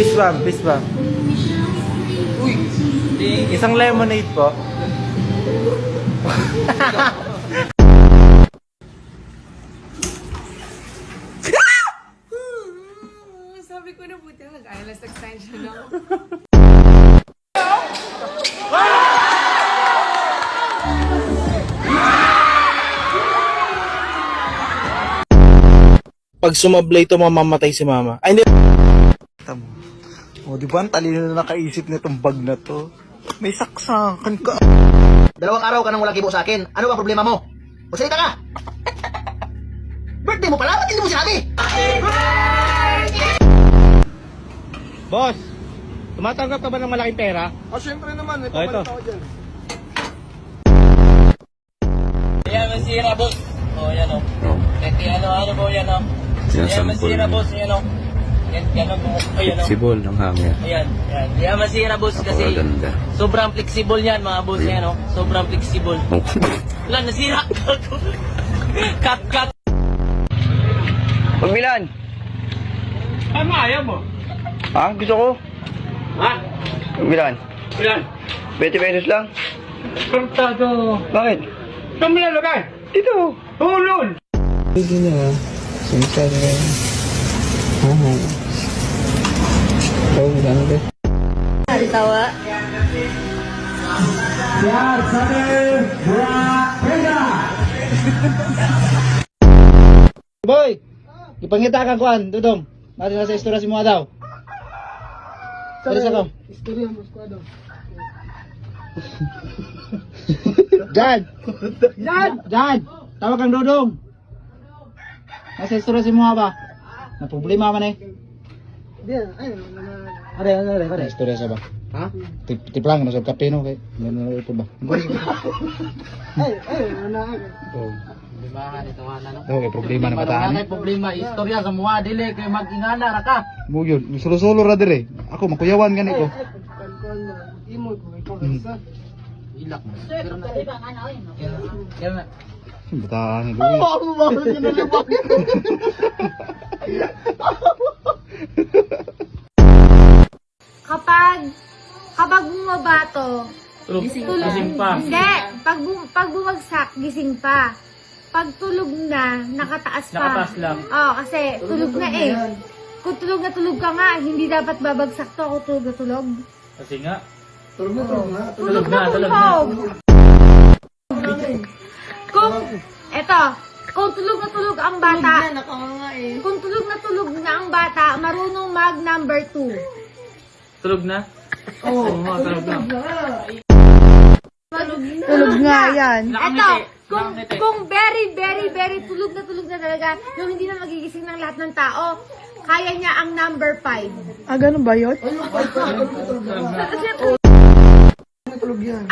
Fish bomb. Uy! Isang lemonade po. Sabi ko na buti na nag-eyelash extension ako. Pag sumablay ito, mamamatay si mama. Ay, hindi. O, di ba? Ang talino na nakaisip na itong bag na to. May saksakan ka. 2 araw ka nang walang kibo sa akin. Ano ba problema mo? Magsalita ka! Birthday mo pala? Ba't hindi mo sinabi? Boss, tumatanggap ka ba ng malaking pera? Siyempre naman, may Oh, ito. papalit ako dyan. Yan, masira, boss. O, yan o. Ano po yan o. Yan, masira, boss. Yan o. Yan o. Ayan o. Flexible ng hanger. Ayan. Yan, masira, boss. Kasi Napakaganda. sobrang flexible yan, mga boss. Yan o. Sobrang flexible. Wala, nasira. Cut. Pagbilan! Ano ayaw mo? Ha? Gusto ko. Ha? Pagbilan. Ilan? 20 pesos lang. Kantado. Bakit? Saan mo lalagay? Dito. Hulun! Hindi niya. Simple lang. Oh, ganda. Tawa. Boy! Ipangita ka kuan, Dudong. Mati na sa istorya si mga daw. Terus ako. Istorya mo, squado. Jan! Tawag kang Dudong. Nasa istorya si mga ba? Na problema man eh. Ada istorya sa ba? Ha? Tiplang na sa kape no kay. Ano ito ba? Oh. Okay, problema na bataan. Problema, istorya sa mga dili kay mag-ingana ra ka. Mo yun, solo-solo ra dire. Ako makuyawan gani ko. Imo ko, ikaw sa. Ilak mo. Pero na. Kaya na. Bataan ni Luis. Kapag bumaba to, Gising pa. hindi, pag bumagsak, gising pa. Pag tulog na, nakataas pa. Nakataas lang. Oo, kasi tulog na eh. Kung tulog ka nga, hindi dapat babagsak to kung tulog na tulog. Kasi nga. Tulog na. Tulog na. Kung tulog na tulog ang bata, kung tulog na ang bata, marunong mag number 2. Tulog na? Oo, tulog na. Tulog nga yan. Ito, Nakangiti. kung very tulog na talaga, yung hindi na magigising ng lahat ng tao, kaya niya ang number 5. Ah, ganun ba yun?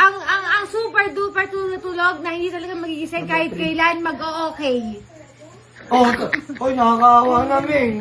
Ang super duper tulog na hindi talaga magigising kahit kailan mag-o-okay. Oy, nakakaawa namin.